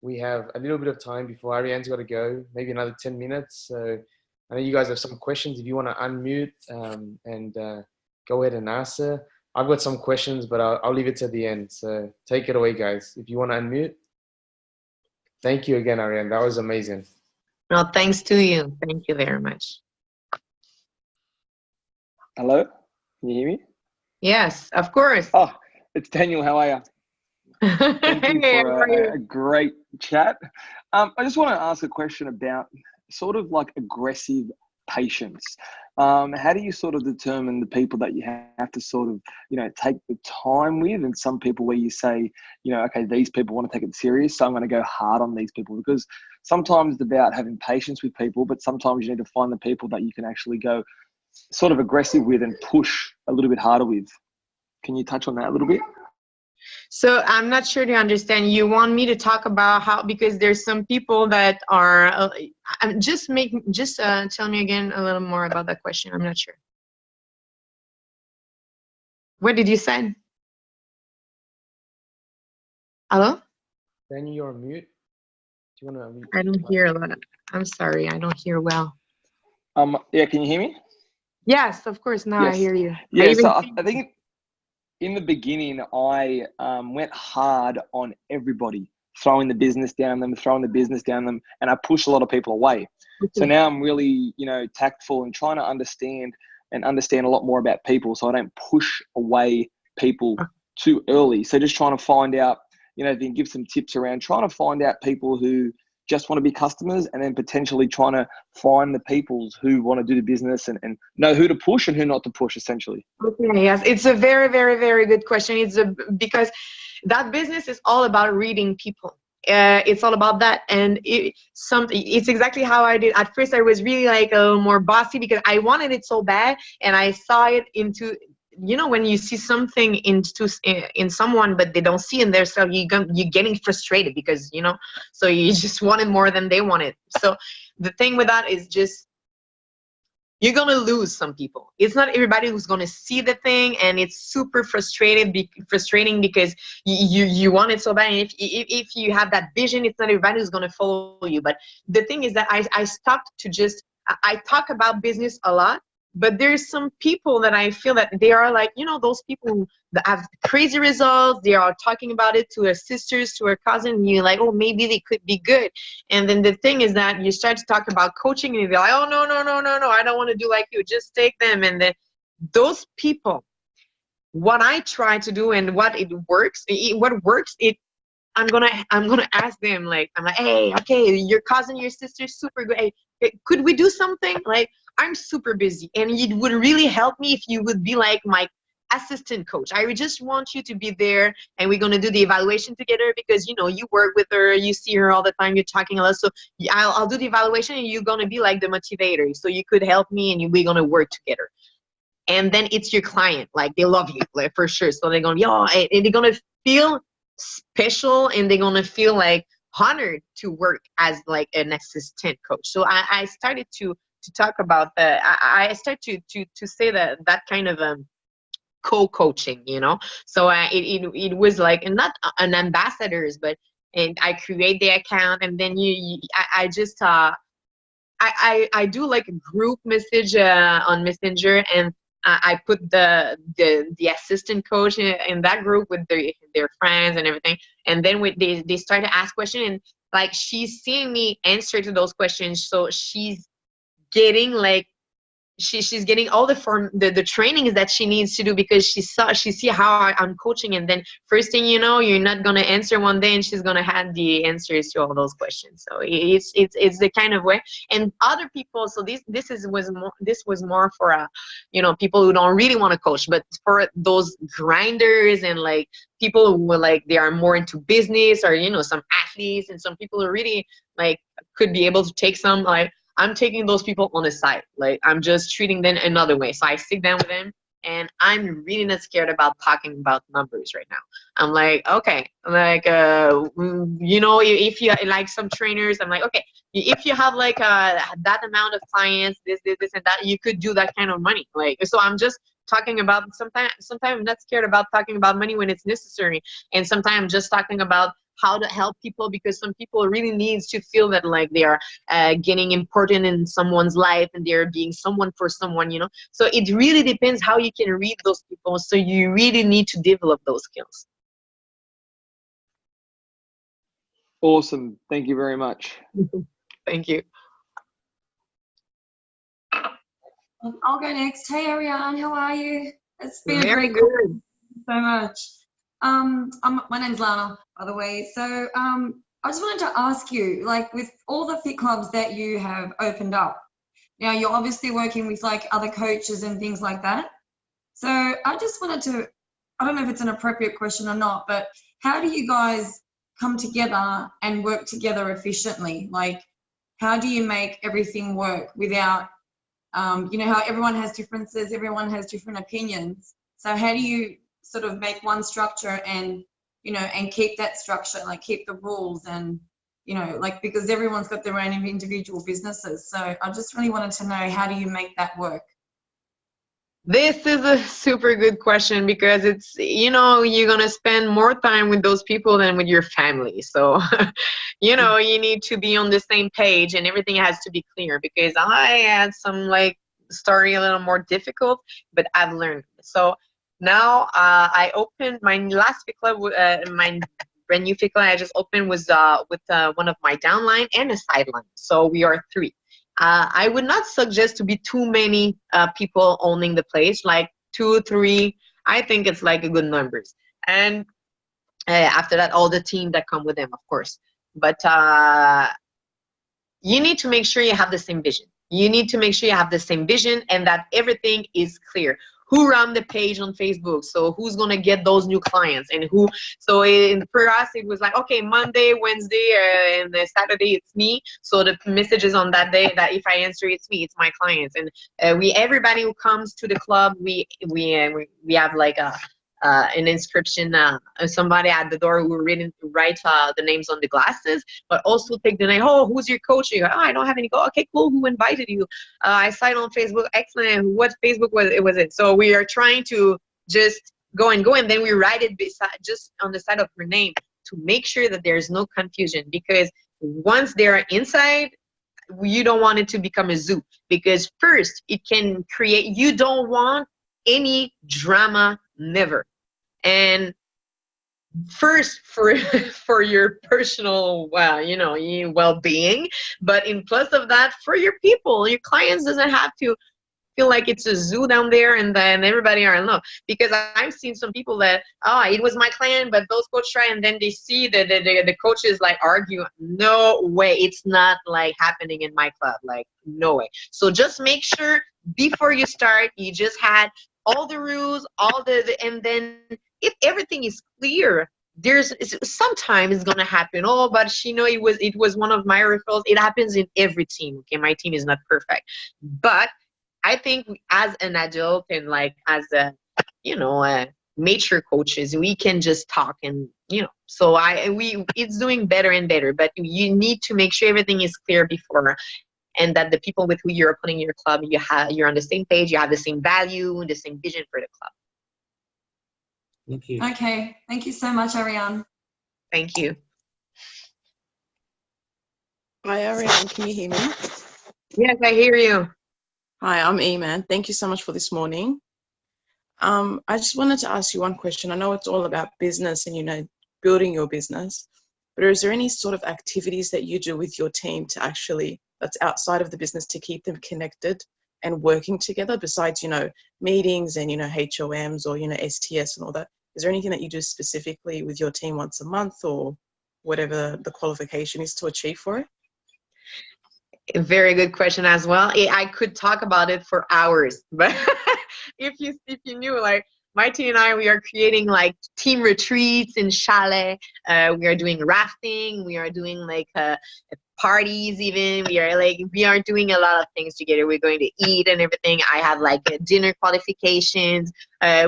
We have a little bit of time before Arianne's got to go, maybe another 10 minutes. So I know you guys have some questions. If you want to unmute and go ahead and answer. I've got some questions, but I'll leave it to the end. So take it away, guys. If you want to unmute. Thank you again, Arianne. That was amazing. No, thanks to you. Thank you very much. Hello, can you hear me? Yes, of course. Oh, it's Daniel. How are you? Thank you Hey, for how are you? a great chat. I just want to ask a question about sort of like aggressive patience. How do you sort of determine the people that you have to sort of, take the time with, and some people where you say, okay, these people want to take it serious, so I'm going to go hard on these people? Because sometimes it's about having patience with people, but sometimes you need to find the people that you can actually go sort of aggressive with and push a little bit harder with. Can you touch on that a little bit? So I'm not sure to understand. You want me to talk about how, because there's some people that are, just tell me again a little more about that question. I'm not sure. What did you say? Hello? Danny, you're on mute. Do you want to unmute? I don't hear a lot. I'm sorry, I don't hear well. Yeah, can you hear me? Yes, of course. Now I Yes. hear you. Yeah, so I think in the beginning, I went hard on everybody, throwing the business down them, and I pushed a lot of people away. So now I'm really, tactful and trying to understand a lot more about people, so I don't push away people too early. So just trying to find out, then give some tips around trying to find out people who just want to be customers, and then potentially trying to find the people who want to do the business and know who to push and who not to push, essentially. Okay, yes, it's a very, very, very good question. Because that business is all about reading people. It's all about that, and it's exactly how I did. At first, I was really like a little more bossy because I wanted it so bad, and I saw it into, when you see something in someone but they don't see in themselves, you're getting frustrated because so you just wanted more than they wanted. So the thing with that is just, you're gonna lose some people. It's not everybody who's gonna see the thing, and it's super frustrating because you want it so bad. And if you have that vision, it's not everybody who's gonna follow you. But the thing is that I stopped to just, I talk about business a lot, but there's some people that I feel that they are like, those people that have crazy results. They are talking about it to their sisters, to their cousin, and you're like, oh, maybe they could be good. And then the thing is that you start to talk about coaching, and they're like, oh, no, I don't want to do like you. Just take them. And then those people, what I try to do and what works, I'm gonna ask them, like, I'm like, hey, okay, your cousin, your sister's super good. Hey, could we do something? Like, I'm super busy, and it would really help me if you would be like my assistant coach. I would just want you to be there, and we're gonna do the evaluation together because you work with her, you see her all the time, you're talking a lot. So I'll do the evaluation, and you're gonna be like the motivator. So you could help me, and we're gonna work together. And then it's your client, like they love you, like, for sure. So they're gonna be, and they're gonna feel special, and they're gonna feel like honored to work as like an assistant coach. So I started to talk about the, I started to say that kind of co-coaching, So it was like not an ambassadors, but, and I create the account, and then I just I do like a group message on Messenger, and I put the assistant coach in that group with their friends and everything. And then they start to ask questions, and like she's seeing me answer to those questions, so she's getting like she's getting all the trainings that she needs to do, because she see how I'm coaching, and then first thing you know, you're not gonna answer one day and she's gonna have the answers to all those questions. So it's the kind of way. And other people, so this was more for people who don't really want to coach, but for those grinders and like people who were like, they are more into business, or some athletes, and some people who really like could be able to take some, like, I'm taking those people on the side. Like, I'm just treating them another way. So I sit down with them, and I'm really not scared about talking about numbers right now. I'm like, okay, like, if you like some trainers, I'm like, okay, if you have like that amount of clients, this, and that, you could do that kind of money. Like, so I'm just talking about, sometimes I'm not scared about talking about money when it's necessary. And sometimes I'm just talking about how to help people, because some people really needs to feel that like they are getting important in someone's life, and they're being someone for someone, so it really depends how you can read those people. So you really need to develop those skills. Awesome. Thank you very much. Thank you. I'll go next. Hey, Arianne, how are you? It's been Very a great good. call. Thank you so much. My name's Lana, by the way. So I just wanted to ask you, like, with all the fit clubs that you have opened up, now you're obviously working with like other coaches and things like that. So I just wanted to, I don't know if it's an appropriate question or not, but how do you guys come together and work together efficiently? Like, how do you make everything work without, how everyone has differences, everyone has different opinions. So how do you sort of make one structure and, and keep that structure, like keep the rules and, like, because everyone's got their own individual businesses. So I just really wanted to know, how do you make that work? This is a super good question, because it's, you're going to spend more time with those people than with your family. So, you need to be on the same page, and everything has to be clear, because I had some like story a little more difficult, but I've learned. So now I opened my last fit club, my brand new fit club I just opened was with one of my downline and a sideline. So we are 3. I would not suggest to be too many people owning the place, like 2, 3. I think it's like a good numbers. And after that, all the team that come with them, of course. But you need to make sure you have the same vision. You need to make sure you have the same vision, and that everything is clear. Who run the page on Facebook? So who's going to get those new clients, and who? So for us, it was like, okay, Monday, Wednesday, and Saturday, it's me. So the messages on that day, that if I answer, it's me, it's my clients. And everybody who comes to the club, we have like an inscription, somebody at the door who write the names on the glasses, but also take the name. Oh, who's your coach? You go, oh, I don't have any coach. Okay, cool. Who invited you? I signed on Facebook. Excellent. What Facebook was it? So we are trying to just go, and then we write it just on the side of her name, to make sure that there's no confusion, because once they're inside, you don't want it to become a zoo, because first it can create, you don't want any drama, never. And first for your personal well-being, but in plus of that, for your people, your clients, doesn't have to feel like it's a zoo down there and then everybody are in love. Because I've seen some people that, it was my client, but those coaches try, and then they see the coaches like argue. No way, it's not like happening in my club, like no way. So just make sure before you start, you just had all the rules, and then if everything is clear, there's sometimes it's gonna happen. Oh, but it was one of my referrals. It happens in every team. Okay, my team is not perfect, but I think as an adult and like as a mature coaches, we can just talk, and so it's doing better and better. But you need to make sure everything is clear before, and that the people with who you're putting your club, you're on the same page, you have the same value, the same vision for the club. Thank you. Okay, thank you so much, Arianne. Thank you. Hi, Arianne, can you hear me? Yes, I hear you. Hi, I'm Eman. Thank you so much for this morning. I just wanted to ask you one question. I know it's all about business and, building your business, but is there any sort of activities that you do with your team to actually, that's outside of the business, to keep them connected and working together besides, you know, meetings and, you know, HOMs or, you know, STS and all that? Is there anything that you do specifically with your team once a month or whatever the qualification is to achieve for it? A very good question as well. I could talk about it for hours, but if you knew, like my team and I, we are creating like team retreats in chalet. We are doing rafting. We are doing like parties even. We are doing a lot of things together. We're going to eat and everything. I have like dinner qualifications.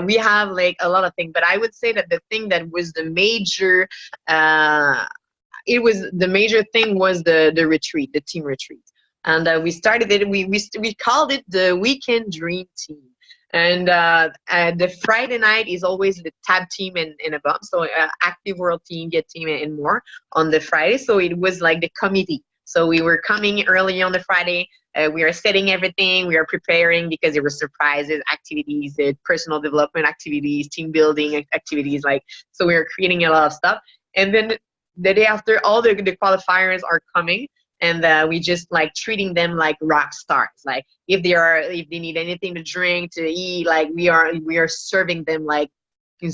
We have like a lot of things, but I would say that the thing that was the major the major thing was the retreat, the team retreat. And we started it, we called it the Weekend Dream Team. And the Friday night is always the tab team and above. So active world team, get team, and more on the Friday. So it was like the committee. So we were coming early on the Friday. We are setting everything. We are preparing because there were surprises, activities, personal development activities, team building activities. So we are creating a lot of stuff. And then the day after, all the qualifiers are coming. And we just like treating them like rock stars. Like if they need anything to drink, to eat, like we are serving them like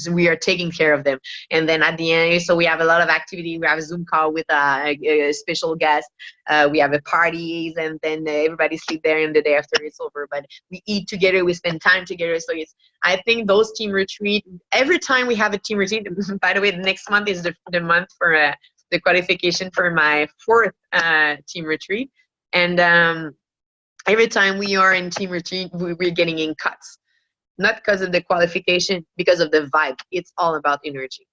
we are taking care of them. And then at the end, so we have a lot of activity. We have a Zoom call with a special guest. We have a parties, and then everybody sleep there. And the day after, it's over. But we eat together. We spend time together. So I think those team retreat. Every time we have a team retreat. By the way, the next month is the month for the qualification for my 4th team retreat. And every time we are in team retreat, we're getting in cuts. Not because of the qualification, because of the vibe. It's all about energy.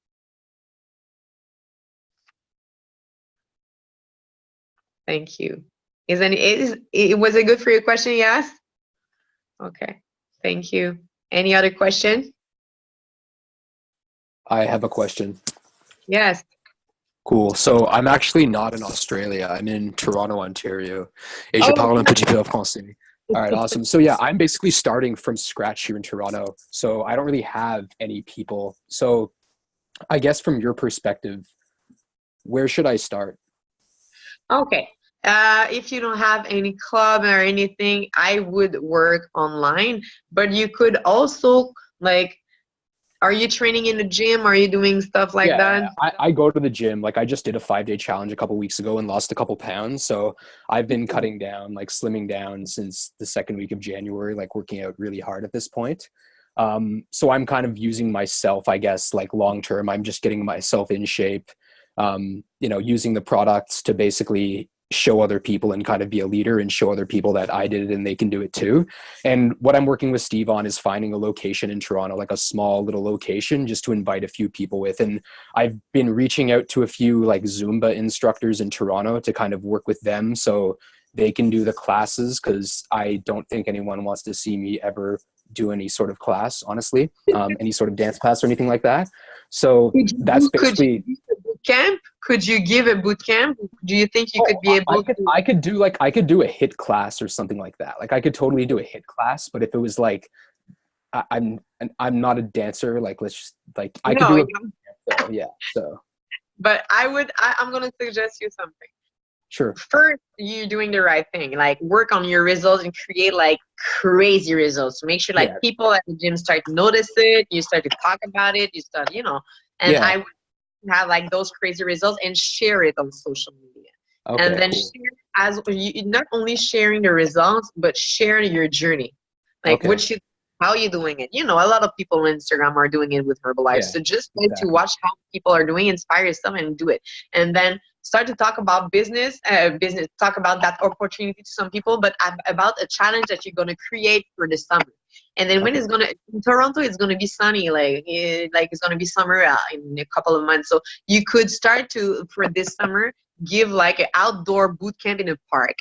Thank you. Was it good for your question, yes? Okay, thank you. Any other question? I have a question. Yes. Cool. So I'm actually not in Australia. I'm in Toronto, Ontario. Et je parle un petit peu français. All right, awesome. So yeah, I'm basically starting from scratch here in Toronto. So I don't really have any people. So I guess from your perspective, where should I start? Okay. If you don't have any club or anything, I would work online. But you could also are you training in the gym? Are you doing stuff like that? I go to the gym. Like I just did a 5-day challenge a couple weeks ago and lost a couple pounds. So I've been cutting down, like slimming down since the 2nd week of January, like working out really hard at this point. So I'm kind of using myself, I guess, like long term. I'm just getting myself in shape, using the products to basically show other people and kind of be a leader and show other people that I did it and they can do it too. And what I'm working with Steve on is finding a location in Toronto, like a small little location just to invite a few people with. And I've been reaching out to a few like Zumba instructors in Toronto to kind of work with them so they can do the classes, because I don't think anyone wants to see me ever do any sort of class, honestly, any sort of dance class or anything like that. So that's basically... Camp? Could you give a boot camp? Do you think you could be able to? I could do a HIIT class or something like that. Like I could totally do a HIIT class, but if it was like, I'm not a dancer. Like let's just like I could do it. So, yeah. So. But I'm gonna suggest you something. Sure. First, you're doing the right thing. Like work on your results and create like crazy results. Make sure people at the gym start to notice it. You start to talk about it. You start, and I would have like those crazy results and share it on social media. Okay, and then share not only sharing the results, but share your journey. Like how you doing it. A lot of people on Instagram are doing it with Herbalife. Yeah, so just to watch how people are doing, inspire yourself and do it. And then start to talk about business, talk about that opportunity to some people, but about a challenge that you're going to create for the summer. And then when in Toronto, it's going to be sunny, it's going to be summer in a couple of months. So you could start to, for this summer, give like an outdoor boot camp in a park,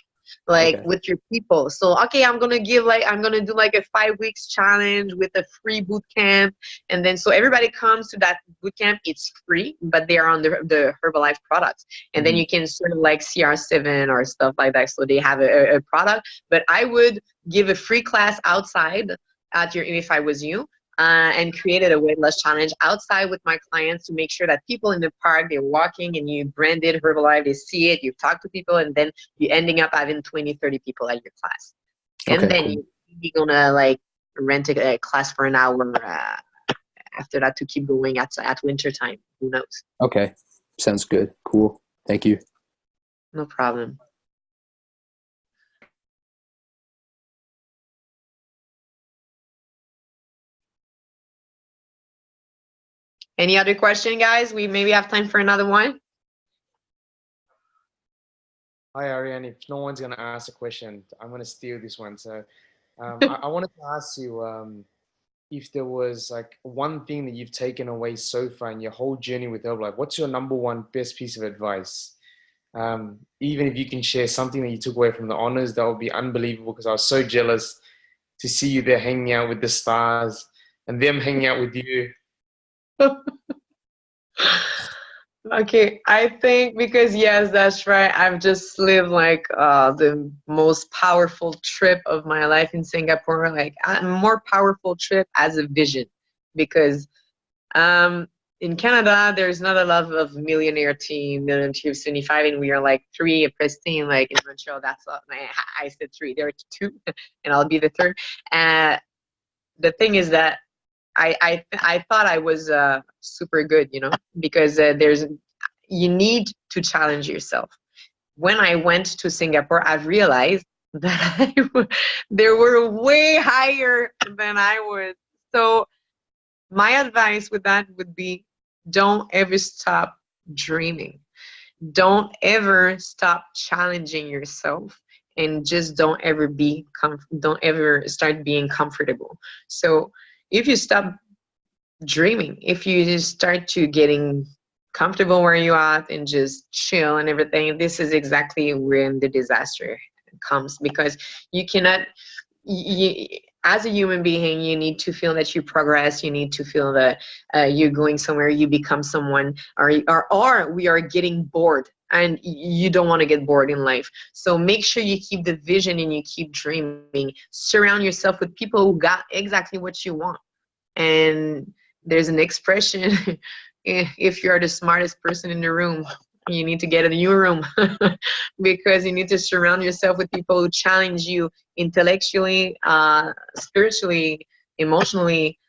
with your people. So, I'm going to do like a 5 weeks challenge with a free boot camp. And then, so everybody comes to that boot camp. It's free, but they are on the Herbalife products. And then you can sort of like CR7 or stuff like that. So they have a product, but I would give a free class outside if I was you, and created a weight loss challenge outside with my clients to make sure that people in the park, they're walking and you branded Herbalife, they see it, you talk to people, and then you're ending up having 20, 30 people at your class. And then maybe gonna like rent a class for an hour after that to keep going at winter time. Who knows? Okay. Sounds good. Cool. Thank you. No problem. Any other question, guys? We maybe have time for another one. Hi, Arianne. If no one's going to ask a question, I'm going to steal this one. So I wanted to ask you if there was like one thing that you've taken away so far in your whole journey with Herbalife. What's your number one best piece of advice? Even if you can share something that you took away from the honors, that would be unbelievable, because I was so jealous to see you there hanging out with the stars and them hanging out with you. Okay, I think because yes, that's right. I've just lived like the most powerful trip of my life in Singapore, like a more powerful trip as a vision, because in Canada there's not a lot of millionaire team, millionaire team 75, and we are like three, a pristine, like in Montreal. That's all. I said three. There are two, and I'll be the third. And the thing is that I thought I was super good, you know, because you need to challenge yourself. When I went to Singapore, I realized that they were way higher than I was. So my advice with that would be, don't ever stop dreaming. Don't ever stop challenging yourself, and just don't ever start being comfortable. So if you stop dreaming, if you just start to getting comfortable where you are and just chill and everything, this is exactly when the disaster comes, because you cannot as a human being, you need to feel that you progress. You need to feel that you're going somewhere, you become someone, or we are getting bored, and you don't want to get bored in life. So make sure you keep the vision and you keep dreaming. Surround yourself with people who got exactly what you want. And there's an expression, if you're the smartest person in the room, you need to get a new room, because you need to surround yourself with people who challenge you intellectually, spiritually, emotionally,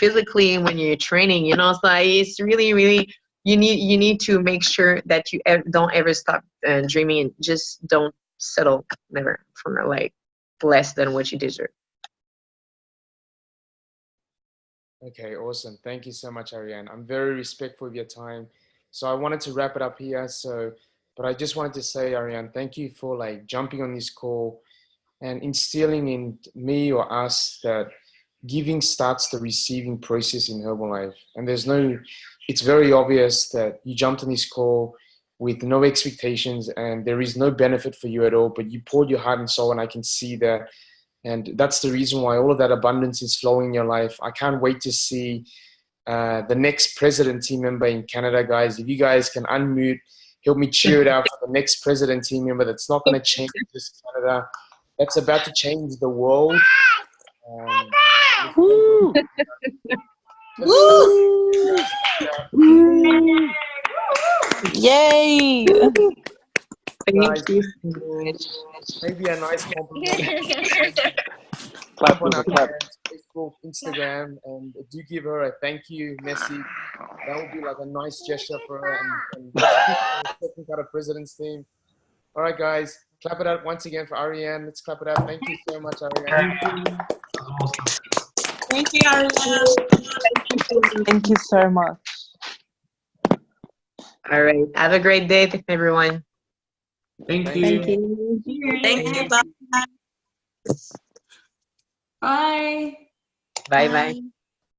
physically when you're training. You know, so it's really, really, you need to make sure that you don't ever stop dreaming, and just don't settle never for like less than what you deserve. Okay, awesome. Thank you so much, Arianne. I'm very respectful of your time. So I wanted to wrap it up here. But I just wanted to say, Arianne, thank you for like jumping on this call and instilling in me or us that giving starts the receiving process in Herbalife. And it's very obvious that you jumped on this call with no expectations and there is no benefit for you at all, but you poured your heart and soul, and I can see that. And that's the reason why all of that abundance is flowing in your life. I can't wait to see the next president team member in Canada, guys. If you guys can unmute, help me cheer it out for the next president team member that's not going to change just Canada. That's about to change the world. Woo! Woo! Yay! Thank you so much. Maybe a nice compliment. Clap On with our a clap. Facebook, Instagram, and do give her a thank you message. That would be like a nice gesture for her. And second cut of President's team. All right, guys, clap it out once again for Arianne. Let's clap it out. Thank you so much, Arianne. Thank you, Arianne. Thank you so much. All right. Have a great day, everyone. Thank Thank you. Thank you. Bye. Bye. Bye bye.